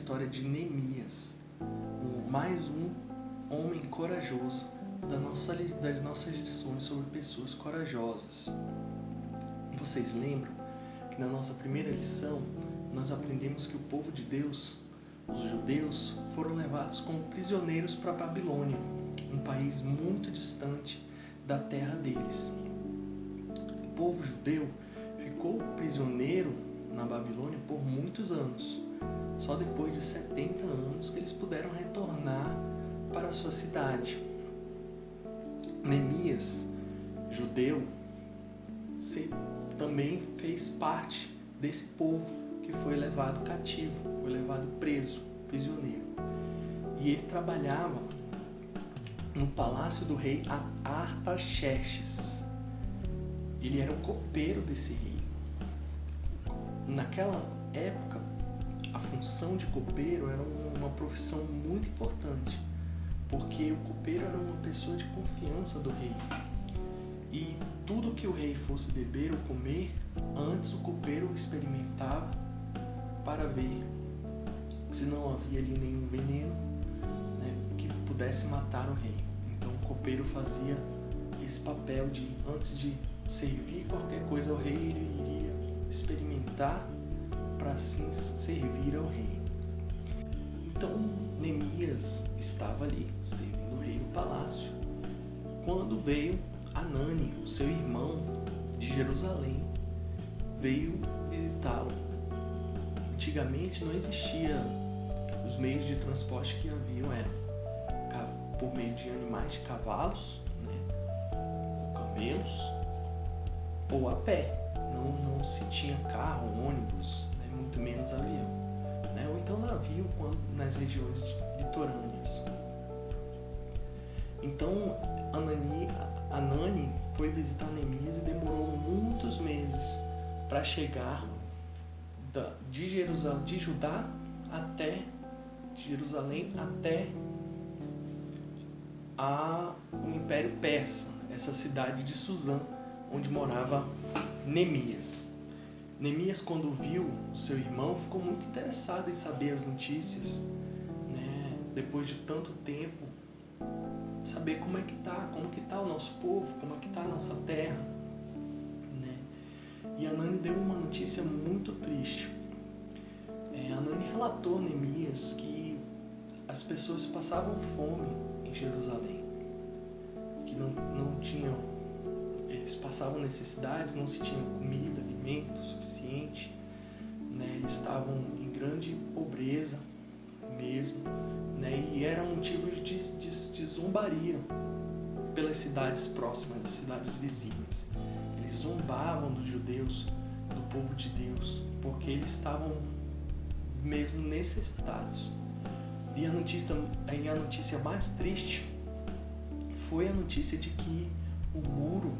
história de Neemias, mais um homem corajoso das nossas lições sobre pessoas corajosas. Vocês lembram que na nossa primeira lição nós aprendemos que o povo de Deus, os judeus, foram levados como prisioneiros para a Babilônia, um país muito distante da terra deles. O povo judeu ficou prisioneiro na Babilônia por muitos anos. Só depois de 70 anos que eles puderam retornar para a sua cidade. Neemias, judeu, também fez parte desse povo que foi levado cativo, foi levado preso, prisioneiro. E ele trabalhava no palácio do rei Artaxerxes. Ele era o copeiro desse rei. Naquela época, a função de copeiro era uma profissão muito importante, porque o copeiro era uma pessoa de confiança do rei. E tudo que o rei fosse beber ou comer, antes o copeiro experimentava para ver se não havia ali nenhum veneno, né, que pudesse matar o rei. Então o copeiro fazia esse papel de, antes de servir qualquer coisa ao rei, ele iria experimentar para assim servir ao rei. Então Neemias estava ali servindo o rei no palácio, quando veio Anani, o seu irmão de Jerusalém, veio visitá-lo. Antigamente não existia os meios de transporte que haviam, por meio de animais de cavalos, né, ou camelos, ou a pé. Não se tinha carro, ônibus, né, muito menos avião, né, ou então navio nas regiões litorâneas. Então Anani foi visitar Neemias e demorou muitos meses para chegar de Jerusalém até o Império Persa, essa cidade de Suzã, onde morava Neemias. Neemias, quando viu o seu irmão, ficou muito interessado em saber as notícias, né? Depois de tanto tempo, saber como que tá o nosso povo, como que tá a nossa terra, né? E Anani deu uma notícia muito triste. Anani relatou a Neemias que as pessoas passavam fome em Jerusalém, que não tinham, eles passavam necessidades, não se tinha comida, alimento suficiente, né? Eles estavam em grande pobreza mesmo, né? E era motivo de zombaria pelas cidades próximas, das cidades vizinhas. Eles zombavam dos judeus, do povo de Deus, porque eles estavam mesmo necessitados. E a notícia mais triste foi a notícia de que o muro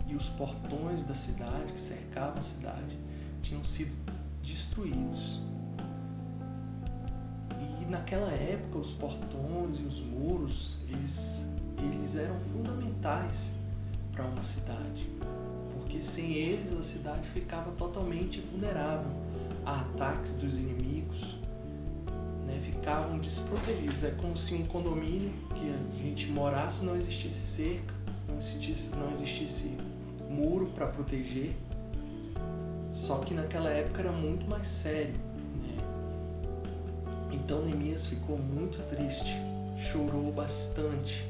e os portões da cidade, que cercavam a cidade, tinham sido destruídos. E naquela época os portões e os muros, eles eram fundamentais para uma cidade, porque sem eles a cidade ficava totalmente vulnerável a ataques dos inimigos, né? Ficavam desprotegidos. É como se um condomínio que a gente morasse não existisse cerca, não existisse muro para proteger. Só que naquela época era muito mais sério, né? Então Neemias ficou muito triste, chorou bastante.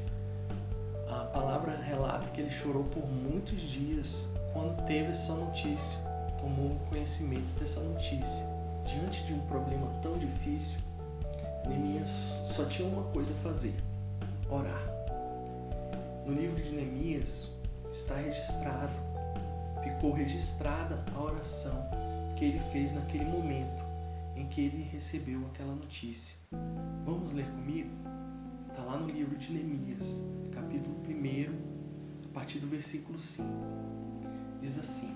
A palavra relata que ele chorou por muitos dias quando teve essa notícia, tomou conhecimento dessa notícia. Diante de um problema tão difícil, Neemias só tinha uma coisa a fazer: orar. No livro de Neemias ficou registrada a oração que ele fez naquele momento em que ele recebeu aquela notícia. Vamos ler comigo? Está lá no livro de Neemias, capítulo 1, a partir do versículo 5. Diz assim: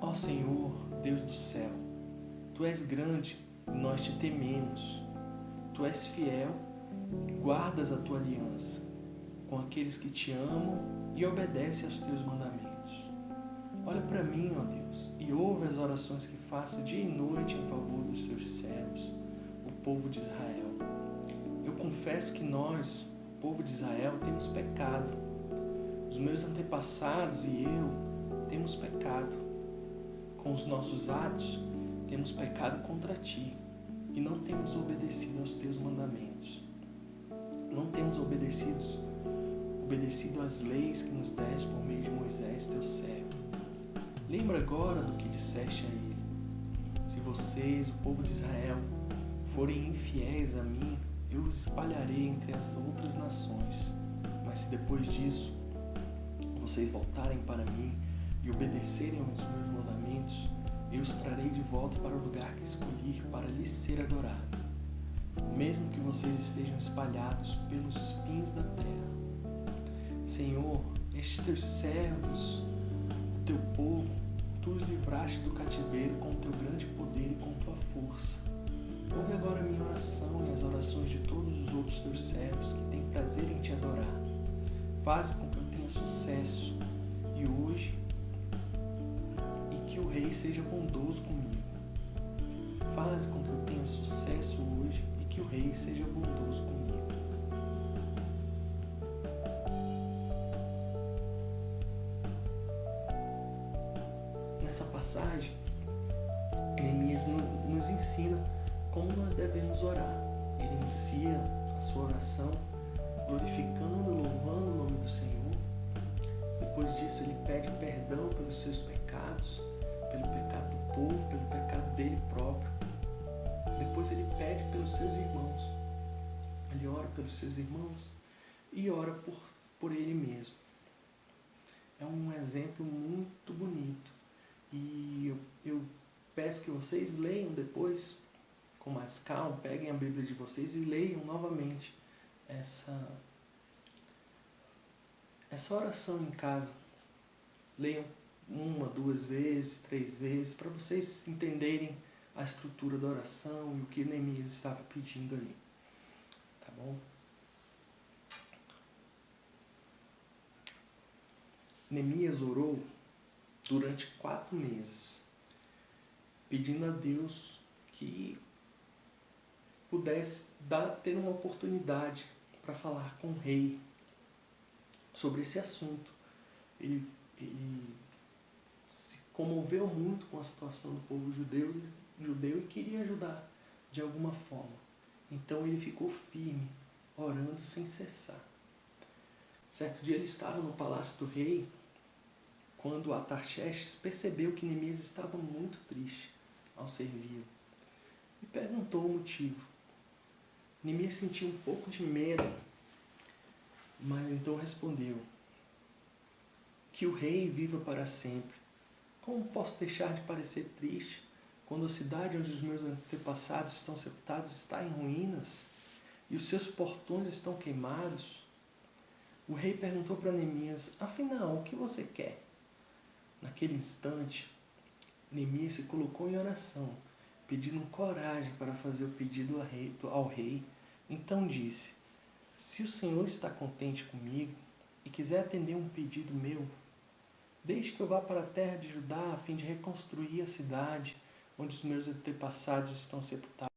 Ó Senhor, Deus do céu, Tu és grande e nós te tememos. Tu és fiel e guardas a Tua aliança com aqueles que te amam e obedecem aos Teus mandamentos. Olha para mim, ó Deus, e ouve as orações que faço dia e noite em favor dos Teus povo de Israel. Eu confesso que nós, o povo de Israel, temos pecado. Os meus antepassados e eu temos pecado. Com os nossos atos, temos pecado contra ti e não temos obedecido aos teus mandamentos. Não temos obedecido às leis que nos deste por meio de Moisés, teu servo. Lembra agora do que disseste a ele. Se vocês, o povo de Israel, forem infiéis a mim, eu os espalharei entre as outras nações. Mas se depois disso vocês voltarem para mim e obedecerem aos meus mandamentos, eu os trarei de volta para o lugar que escolhi para lhes ser adorado, mesmo que vocês estejam espalhados pelos fins da terra. Senhor, estes teus servos, o teu povo, tu os livraste do cativeiro com o teu grande poder e com tua força. Ouve agora a minha oração e as orações de todos os outros teus servos que têm prazer em te adorar. Faze com que eu tenha sucesso e hoje, e que o rei seja bondoso comigo. Faze com que eu tenha sucesso hoje e que o rei seja bondoso comigo. Nessa passagem, Neemias nos ensina como nós devemos orar. Ele inicia a sua oração glorificando e louvando o nome do Senhor. Depois disso, ele pede perdão pelos seus pecados, pelo pecado do povo, pelo pecado dele próprio. Depois ele pede pelos seus irmãos. Ele ora pelos seus irmãos e ora por ele mesmo. É um exemplo muito bonito. E eu peço que vocês leiam depois, com mais calma, peguem a Bíblia de vocês e leiam novamente essa oração em casa. Leiam 1, 2 vezes, 3 vezes, para vocês entenderem a estrutura da oração e o que Neemias estava pedindo ali. Tá bom? Neemias orou durante 4 meses, pedindo a Deus que pudesse ter uma oportunidade para falar com o rei sobre esse assunto. Ele se comoveu muito com a situação do povo judeu e queria ajudar de alguma forma. Então ele ficou firme, orando sem cessar. Certo dia ele estava no palácio do rei, quando Artaxerxes percebeu que Neemias estava muito triste ao servi-lo e perguntou o motivo. Neemias sentiu um pouco de medo, mas então respondeu: que o rei viva para sempre. Como posso deixar de parecer triste quando a cidade onde os meus antepassados estão sepultados está em ruínas e os seus portões estão queimados? O rei perguntou para Neemias: afinal, o que você quer? Naquele instante, Neemias se colocou em oração, pedindo coragem para fazer o pedido ao rei. Então disse: se o Senhor está contente comigo e quiser atender um pedido meu, deixe que eu vá para a terra de Judá a fim de reconstruir a cidade onde os meus antepassados estão sepultados.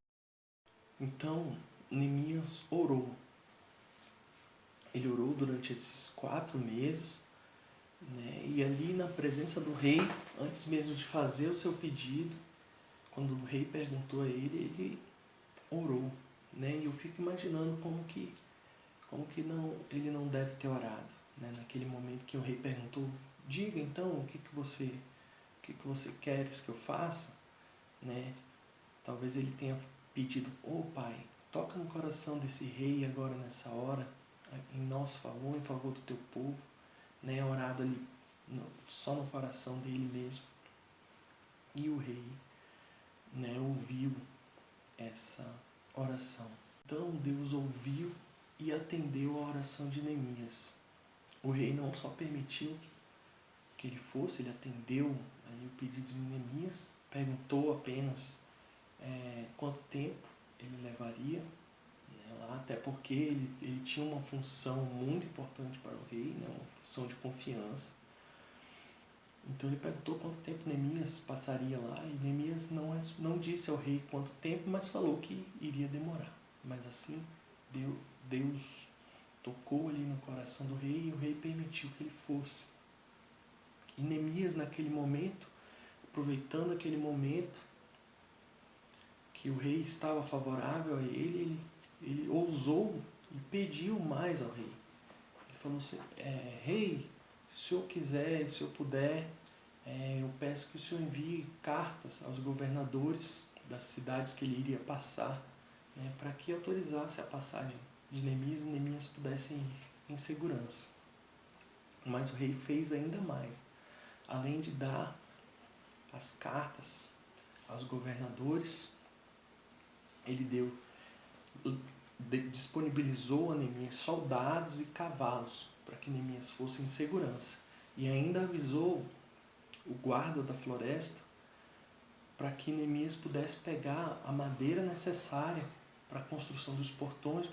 Então, Neemias orou. Ele orou durante esses 4 meses, né? E ali na presença do rei, antes mesmo de fazer o seu pedido, quando o rei perguntou a ele, ele orou, né? E eu fico imaginando como que ele não deve ter orado, né? Naquele momento que o rei perguntou: diga então o que você queres que eu faça, né? Talvez ele tenha pedido: pai, toca no coração desse rei agora nessa hora, em nosso favor, em favor do teu povo, né? Orado ali só no coração dele mesmo. E o rei, né, ouviu essa oração. Então Deus ouviu e atendeu a oração de Neemias. O rei não só permitiu que ele fosse, ele atendeu aí o pedido de Neemias, perguntou apenas quanto tempo ele levaria, né, lá, até porque ele tinha uma função muito importante para o rei, né, uma função de confiança. Então ele perguntou quanto tempo Neemias passaria lá, e Neemias não disse ao rei quanto tempo, mas falou que iria demorar. Mas assim, Deus tocou ali no coração do rei, e o rei permitiu que ele fosse. E Neemias, naquele momento, aproveitando aquele momento que o rei estava favorável a ele ousou e pediu mais ao rei. Ele falou assim, rei, se o senhor quiser, se eu puder, eu peço que o senhor envie cartas aos governadores das cidades que ele iria passar, né, para que autorizasse a passagem de Neemias e Neemias pudessem ir em segurança. Mas o rei fez ainda mais. Além de dar as cartas aos governadores, ele disponibilizou a Neemias soldados e cavalos para que Neemias fosse em segurança. E ainda avisou o guarda da floresta para que Neemias pudesse pegar a madeira necessária para a construção dos portões,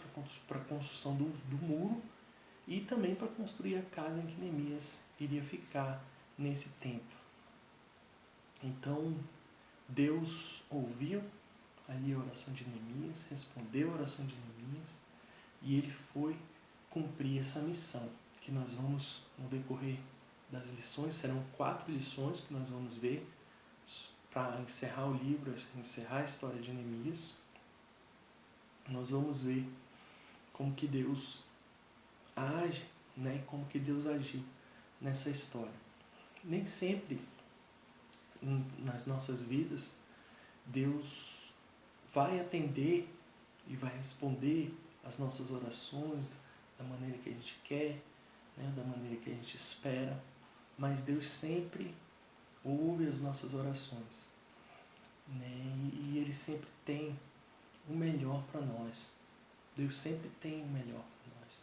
para a construção do muro e também para construir a casa em que Neemias iria ficar nesse tempo. Então, Deus ouviu ali a oração de Neemias, respondeu a oração de Neemias e ele foi cumprir essa missão que nós vamos, no decorrer das lições, serão 4 lições que nós vamos ver para encerrar o livro, encerrar a história de Neemias. Nós vamos ver como que Deus age, né? Como que Deus agiu nessa história. Nem sempre nas nossas vidas Deus vai atender e vai responder as nossas orações da maneira que a gente quer, né? Da maneira que a gente espera, mas Deus sempre ouve as nossas orações, né? E Ele sempre tem o melhor para nós. Deus sempre tem o melhor para nós.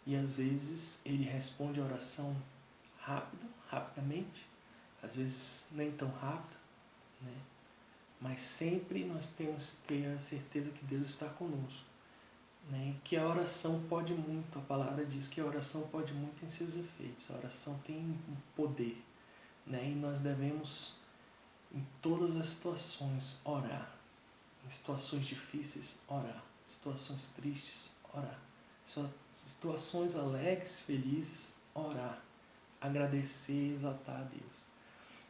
E às vezes Ele responde a oração rapidamente, às vezes nem tão rápido, né? Mas sempre nós temos que ter a certeza que Deus está conosco, né? Que a oração pode muito, a palavra diz que a oração pode muito em seus efeitos, a oração tem um poder, né? E nós devemos, em todas as situações, orar. Em situações difíceis, orar. Situações tristes, orar. Situações alegres, felizes, orar. Agradecer, exaltar a Deus.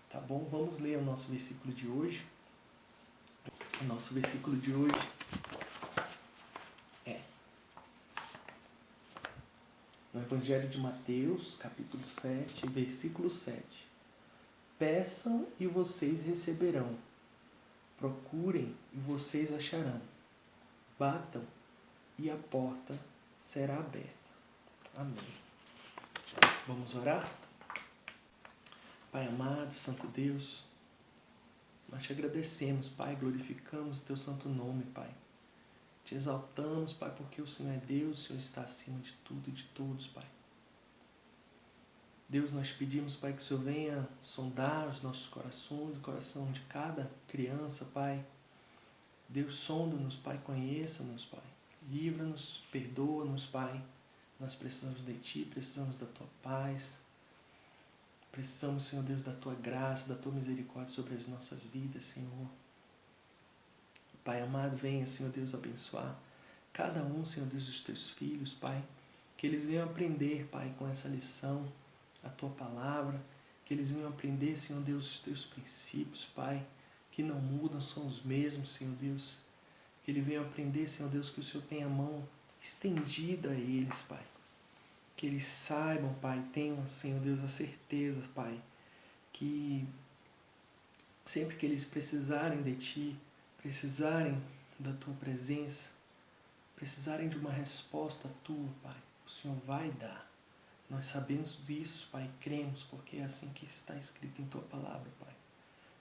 Tá bom? Vamos ler o nosso versículo de hoje. O nosso versículo de hoje é no Evangelho de Mateus, capítulo 7, versículo 7. Peçam e vocês receberão. Procurem e vocês acharão. Batam e a porta será aberta. Amém. Vamos orar? Pai amado, Santo Deus, nós te agradecemos, Pai, glorificamos o teu santo nome, Pai. Te exaltamos, Pai, porque o Senhor é Deus, o Senhor está acima de tudo e de todos, Pai. Deus, nós pedimos, Pai, que o Senhor venha sondar os nossos corações, o coração de cada criança, Pai. Deus, sonda-nos, Pai, conheça-nos, Pai. Livra-nos, perdoa-nos, Pai. Nós precisamos de Ti, precisamos da Tua paz. Precisamos, Senhor Deus, da Tua graça, da Tua misericórdia sobre as nossas vidas, Senhor. Pai amado, venha, Senhor Deus, abençoar cada um, Senhor Deus, dos Teus filhos, Pai. Que eles venham aprender, Pai, com essa lição, a Tua palavra. Que eles venham aprender, Senhor Deus, os Teus princípios, Pai, que não mudam, são os mesmos, Senhor Deus. Que eles venham aprender, Senhor Deus, que o Senhor tem a mão estendida a eles, Pai. Que eles saibam, Pai, tenham, Senhor Deus, a certeza, Pai, que sempre que eles precisarem de Ti, precisarem da Tua presença, precisarem de uma resposta Tua, Pai, o Senhor vai dar. Nós sabemos disso, Pai, cremos, porque é assim que está escrito em Tua palavra, Pai.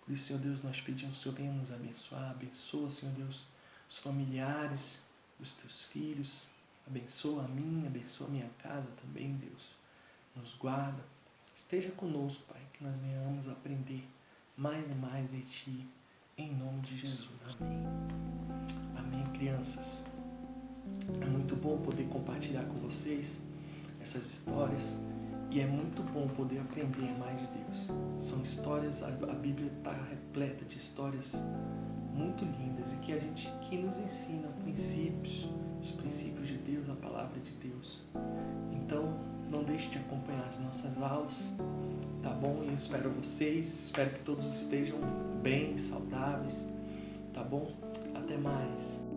Por isso, Senhor Deus, nós pedimos que o Senhor venha nos abençoar. Abençoa, Senhor Deus, os familiares dos Teus filhos. Abençoa a mim, abençoa a minha casa também, Deus. Nos guarda. Esteja conosco, Pai, que nós venhamos aprender mais e mais de Ti, em nome de Jesus. Amém. Amém, crianças. É muito bom poder compartilhar com vocês essas histórias e é muito bom poder aprender mais de Deus. São histórias, a Bíblia está repleta de histórias muito lindas e que nos ensinam princípios, os princípios de Deus, a palavra de Deus. Então, não deixe de acompanhar as nossas aulas, tá bom? Eu espero vocês, espero que todos estejam bem, saudáveis, tá bom? Até mais!